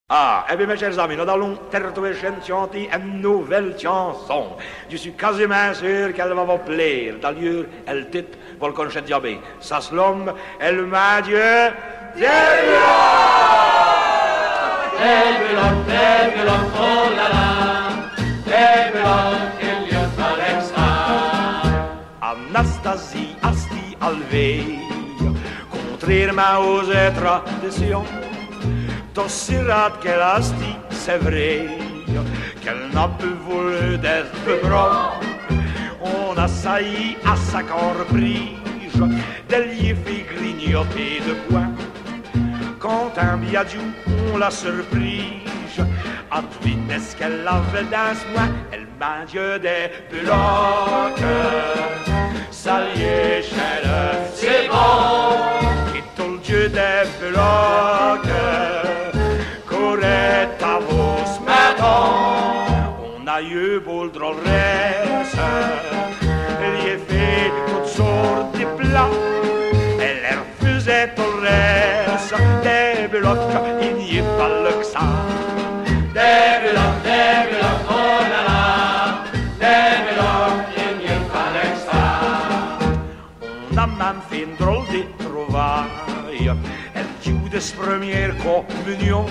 Ah, eh bien mes chers amis, nous allons chanter une nouvelle chanson. Je suis quasiment sûr qu'elle va vous plaire. D'ailleurs, elle titre, vous le connaissez déjà bien. Ça se nomme El Maggio Debelon, oh la la, Debelon, il y a Anastasie asti alvei, contrairement aux traditions, tossirat qu'elle asti, c'est vrai, qu'elle n'a pas voulu d'être bras. On a sailli à sa corprise, d'elle y fait grignoter de quoi. Quand un biadjou, on l'a surprise, à vitesse qu'elle avait dans ce mois, elle mange des blocs. Salier chèvre, c'est bon, qui tout le dieu des blocs. Courait à vos smatons, on a eu beau le drôlesse, elle y a fait toutes sortes de plats, elle leur faisait tout le reste, des blocs, il n'y a pas le que ça. Des blocs, oh la la, des blocs, il n'y a pas le que ça. On a même fait une drôle de trouvaille, elle joue de sa première communion.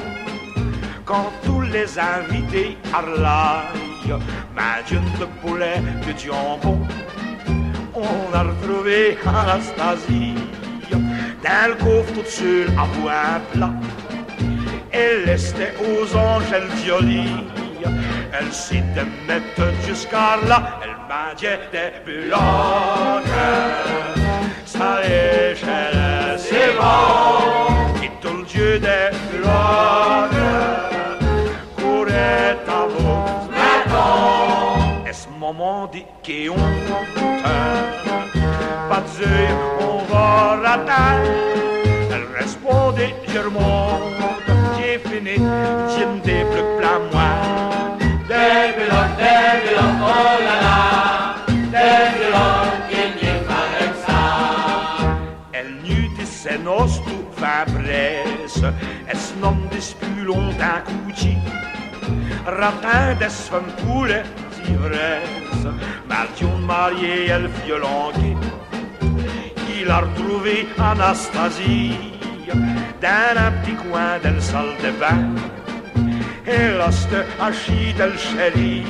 Quand tous les invités parlaient, imagine de poulet, de jambon, on a retrouvé Anastasie dans le coffre toute seule à boire plat. Elle restait aux anges, elle violie, elle s'était mettre jusqu'à là, elle mangeait des blocs. Ça l'échelle, c'est bon, qui tout le dieu des blocs. Moment dit qu'on pas de yeux, on va rater. Elle répondait, je remonte, j'ai fini, je ne débloque plein moi. Des blocs, oh la la, des blocs, il n'y a pas le que ça. Elle n'eut des sénos tout fin presse, elle se nomme des spulons d'un couchi. Ratin des femmes poulet, ivresse, Mardion marié, elle violonquée. Il a retrouvé Anastasie dans un petit coin de la salle de bain. Elle a cette hachis de la chérie,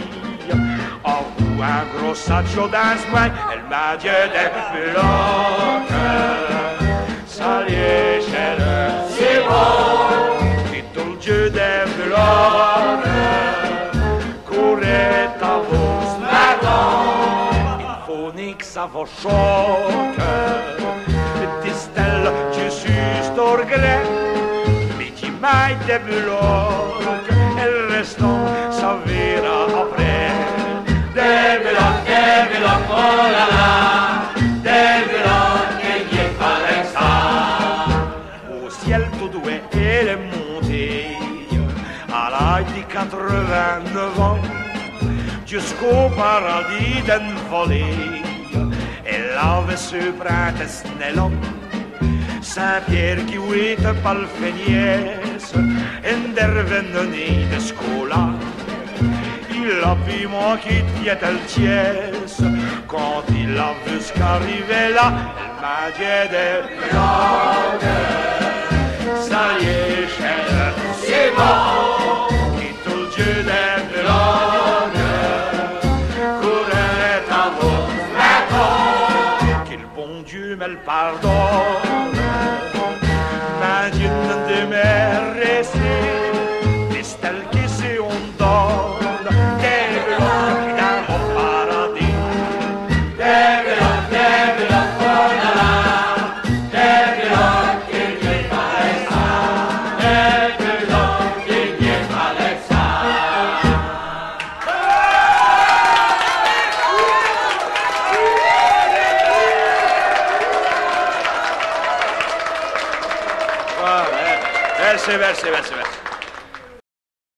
ou un gros sacho dans ce moin, elle m'a dit des blocs. Salut, chérie, c'est bon, c'est tout le dieu des blocs. Courait à vos matins, il faut ni que ça vous choque. Disent-elles, je suis d'orgueil, mais qui m'aille des blocs, elle reste ça verra après. Des blocs, oh la la, des blocs, il n'y a pas le que ça. Au ciel tout doué, elle est montée à l'âge de 89 ans, jusqu'au paradis d'une volée. Elle avait ce printemps snellon, Saint-Pierre qui ouite par le feignes, en dervenue de scola. Il a pu manquer de le tièse, quand il a vu ce qu'arrivait là, elle m'a dit des blocs. Ça y est, chère, c'est bon, qui tout le dieu des blocs. Courait à vos matins, qu'il bon Dieu me le pardonne. Ma Dieu ne demeure restée, les stèles qui se on donne, des blocs dans mon paradis. Des blocs, oh la la, des blocs, il n'y a pas le que ça. Des blocs, il n'y a pas le que ça. Merci.